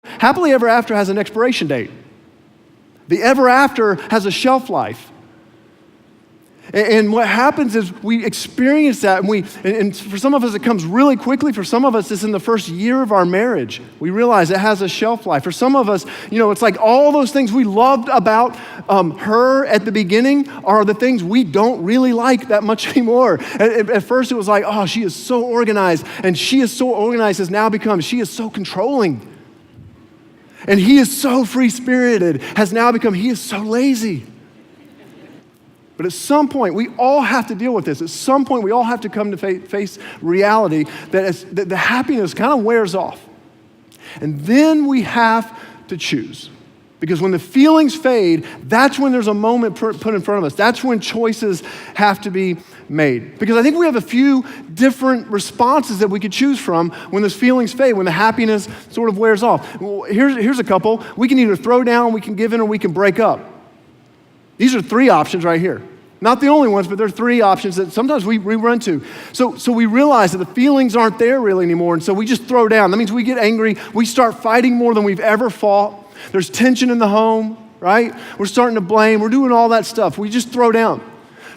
Happily ever after has an expiration date. The ever after has a shelf life. And what happens is we experience that, and for some of us it comes really quickly. For some of us it's in the first year of our marriage. We realize it has a shelf life. For some of us, it's like all those things we loved about her at the beginning are the things we don't really like that much anymore. At first it was like, oh, she is so organized, and she is so organized has now become, she is so controlling. And he is so free-spirited has now become, he is so lazy. But at some point, we all have to deal with this. At some point, we all have to come to face reality that the happiness kind of wears off. And then we have to choose. Because when the feelings fade, that's when there's a moment put in front of us. That's when choices have to be made. Because I think we have a few different responses that we could choose from when those feelings fade, when the happiness sort of wears off. Well, here's a couple. We can either throw down, we can give in, or we can break up. These are three options right here. Not the only ones, but there are three options that sometimes we run to. So we realize that the feelings aren't there really anymore, and so we just throw down. That means we get angry. We start fighting more than we've ever fought. There's tension in the home, right? We're starting to blame. We're doing all that stuff. We just throw down.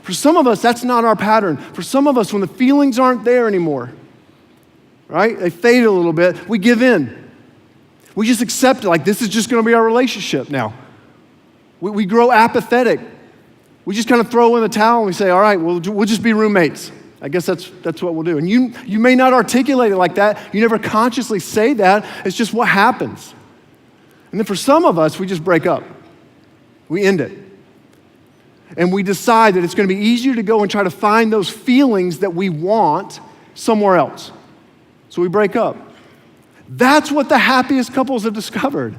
For some of us, that's not our pattern. For some of us, when the feelings aren't there anymore, right? They fade a little bit. We give in. We just accept it, like this is just going to be our relationship now. We grow apathetic. We just kind of throw in the towel and we say, all right, we'll just be roommates. I guess that's what we'll do. And you may not articulate it like that. You never consciously say that. It's just what happens. And then for some of us, we just break up. We end it. And we decide that it's going to be easier to go and try to find those feelings that we want somewhere else. So we break up. That's what the happiest couples have discovered.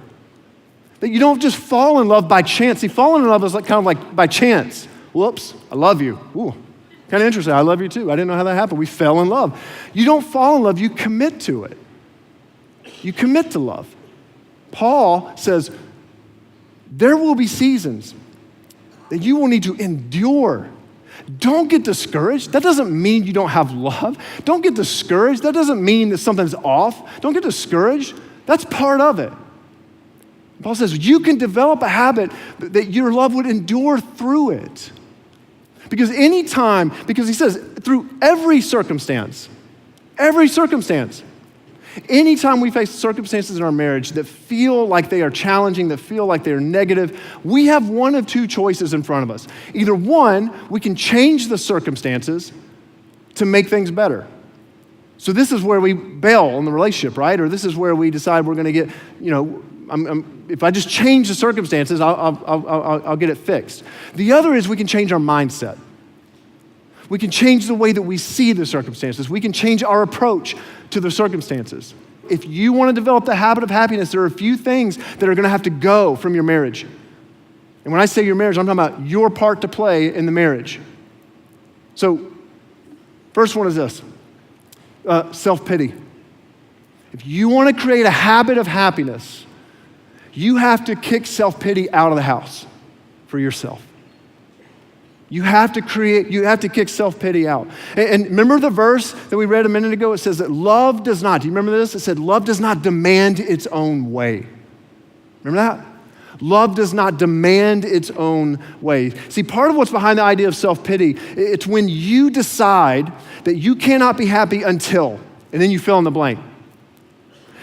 That you don't just fall in love by chance. See, falling in love is kind of like by chance. Whoops, I love you. Ooh, kind of interesting. I love you too. I didn't know how that happened. We fell in love. You don't fall in love, you commit to it. You commit to love. Paul says, there will be seasons that you will need to endure. Don't get discouraged. That doesn't mean you don't have love. Don't get discouraged. That doesn't mean that something's off. Don't get discouraged. That's part of it. Paul says you can develop a habit that your love would endure through it. Because he says through every circumstance, anytime we face circumstances in our marriage that feel like they are challenging, that feel like they are negative, we have one of two choices in front of us. Either one, we can change the circumstances to make things better. So this is where we bail on the relationship, right? Or this is where we decide we're going to get, if I just change the circumstances, I'll get it fixed. The other is we can change our mindset. We can change the way that we see the circumstances. We can change our approach to the circumstances. If you want to develop the habit of happiness, there are a few things that are going to have to go from your marriage. And when I say your marriage, I'm talking about your part to play in the marriage. So, first one is this, self-pity. If you want to create a habit of happiness, you have to kick self-pity out of the house for yourself. You have to kick self-pity out. And remember the verse that we read a minute ago? It says that love does not, do you remember this? It said love does not demand its own way. Remember that? Love does not demand its own way. See, part of what's behind the idea of self-pity, it's when you decide that you cannot be happy until, and then you fill in the blank.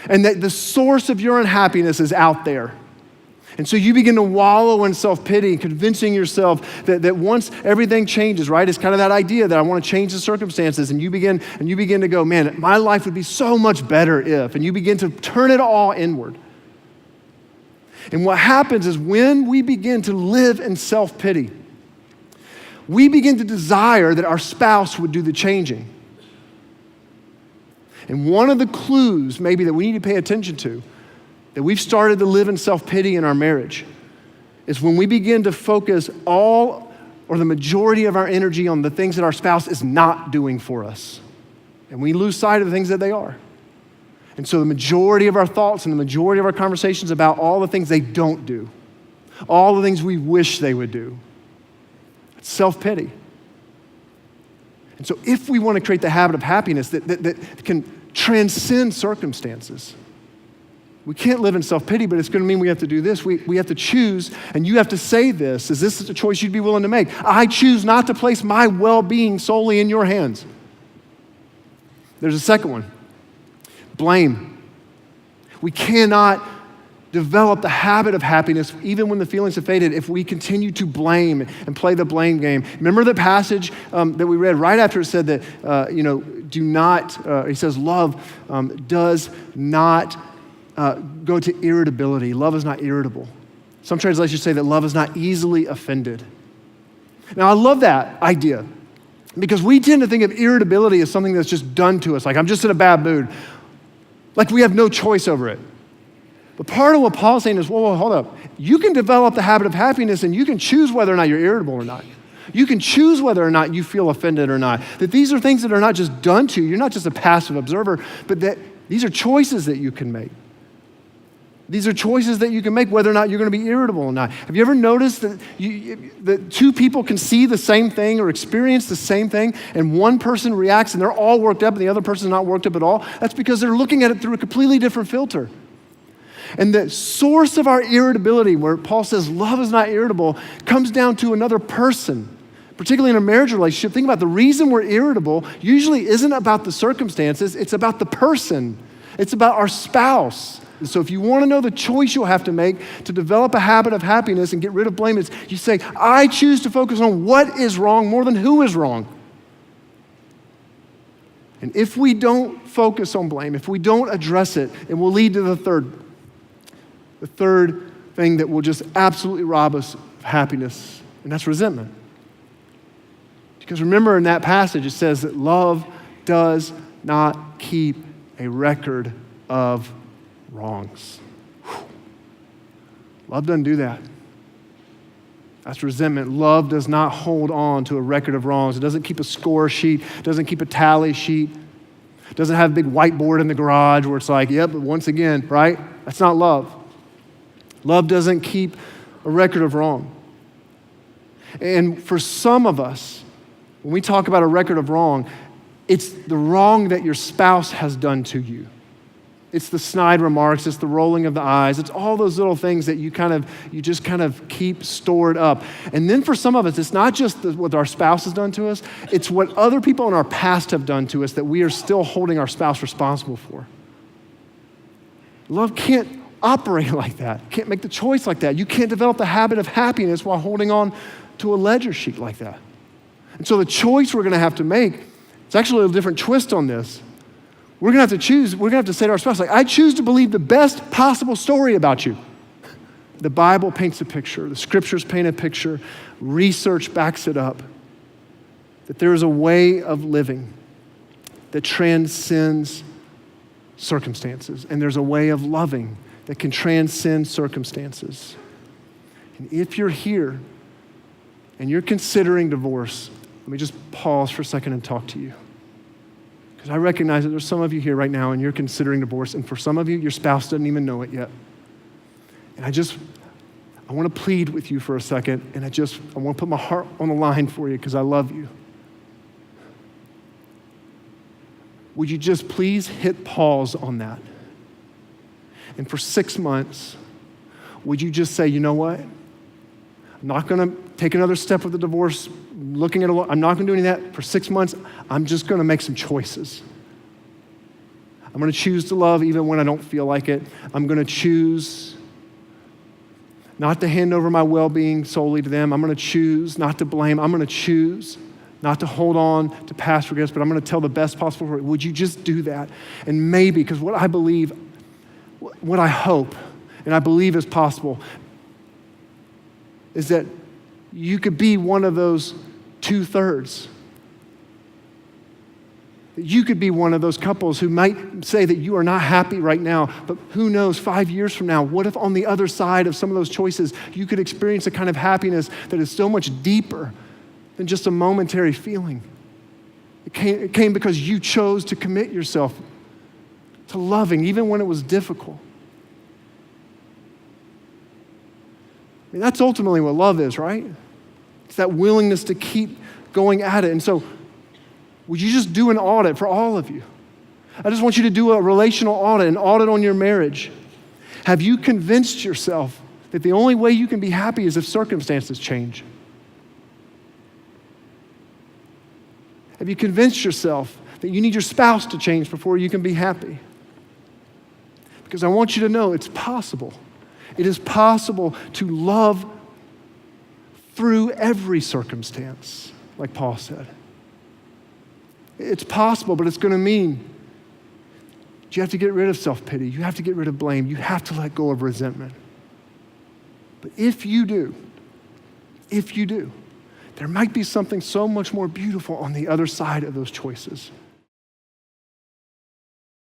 And that the source of your unhappiness is out there. And so you begin to wallow in self-pity, convincing yourself that once everything changes, right? It's kind of that idea that I want to change the circumstances, and you begin to go, man, my life would be so much better if, and you begin to turn it all inward. And what happens is when we begin to live in self-pity, we begin to desire that our spouse would do the changing. And one of the clues maybe that we need to pay attention to, that we've started to live in self-pity in our marriage, is when we begin to focus all or the majority of our energy on the things that our spouse is not doing for us. And we lose sight of the things that they are. And so the majority of our thoughts and the majority of our conversations about all the things they don't do, all the things we wish they would do. It's self-pity. And so if we want to create the habit of happiness that can transcend circumstances, We can't live in self-pity, but it's going to mean we have to do this. We have to choose, and you have to say this. Is this a choice you'd be willing to make? I choose not to place my well-being solely in your hands. There's a second one. Blame. We cannot develop the habit of happiness, even when the feelings have faded, if we continue to blame and play the blame game. Remember the passage that we read right after it said that, do not, he says, love does not go to irritability. Love is not irritable. Some translations say that love is not easily offended. Now, I love that idea because we tend to think of irritability as something that's just done to us, like I'm just in a bad mood, like we have no choice over it. But part of what Paul's saying is, whoa, hold up. You can develop the habit of happiness and you can choose whether or not you're irritable or not. You can choose whether or not you feel offended or not. That these are things that are not just done to you. You're not just a passive observer, but that these are choices that you can make. These are choices that you can make whether or not you're going to be irritable or not. Have you ever noticed that two people can see the same thing or experience the same thing and one person reacts and they're all worked up and the other person's not worked up at all? That's because they're looking at it through a completely different filter. And the source of our irritability, where Paul says love is not irritable, comes down to another person, particularly in a marriage relationship. Think about the reason we're irritable usually isn't about the circumstances, it's about the person. It's about our spouse. And so if you want to know the choice you'll have to make to develop a habit of happiness and get rid of blame, it's you say, I choose to focus on what is wrong more than who is wrong. And if we don't focus on blame, if we don't address it, it will lead to the third thing that will just absolutely rob us of happiness, and that's resentment. Because remember in that passage, it says that love does not keep a record of wrongs. Whew. Love doesn't do that. That's resentment. Love does not hold on to a record of wrongs. It doesn't keep a score sheet, doesn't keep a tally sheet, doesn't have a big whiteboard in the garage where it's like, yep, once again, right? That's not love. Love doesn't keep a record of wrong. And for some of us, when we talk about a record of wrong, it's the wrong that your spouse has done to you. It's the snide remarks, it's the rolling of the eyes, it's all those little things that you just kind of keep stored up. And then for some of us, it's not just what our spouse has done to us, it's what other people in our past have done to us that we are still holding our spouse responsible for. Love can't operate like that. You can't make the choice like that. You can't develop the habit of happiness while holding on to a ledger sheet like that. And so the choice we're going to have to make, it's actually a different twist on this. We're going to have to choose, we're going to have to say to our spouse, like, I choose to believe the best possible story about you. The Bible paints a picture. The scriptures paint a picture. Research backs it up. That there is a way of living that transcends circumstances. And there's a way of loving that can transcend circumstances. And if you're here and you're considering divorce, let me just pause for a second and talk to you. Because I recognize that there's some of you here right now and you're considering divorce, and for some of you, your spouse doesn't even know it yet. And I want to plead with you for a second, and I want to put my heart on the line for you because I love you. Would you just please hit pause on that? And for 6 months, would you just say, you know what? I'm not going to take another step with the divorce, I'm not going to do any of that. For 6 months, I'm just going to make some choices. I'm going to choose to love even when I don't feel like it. I'm going to choose not to hand over my well-being solely to them. I'm going to choose not to blame. I'm going to choose not to hold on to past regrets, but I'm going to tell the best possible story. Would you just do that? And maybe, because what I believe, what I hope, and I believe is possible, is that you could be one of those 2/3. You could be one of those couples who might say that you are not happy right now, but who knows, 5 years from now, what if on the other side of some of those choices, you could experience a kind of happiness that is so much deeper than just a momentary feeling. It came because you chose to commit yourself to loving, even when it was difficult. I mean, that's ultimately what love is, right? It's that willingness to keep going at it. And so, would you just do an audit for all of you? I just want you to do a relational audit, an audit on your marriage. Have you convinced yourself that the only way you can be happy is if circumstances change? Have you convinced yourself that you need your spouse to change before you can be happy? Because I want you to know it's possible. It is possible to love through every circumstance, like Paul said. It's possible, but it's going to mean you have to get rid of self-pity. You have to get rid of blame. You have to let go of resentment. But if you do, there might be something so much more beautiful on the other side of those choices.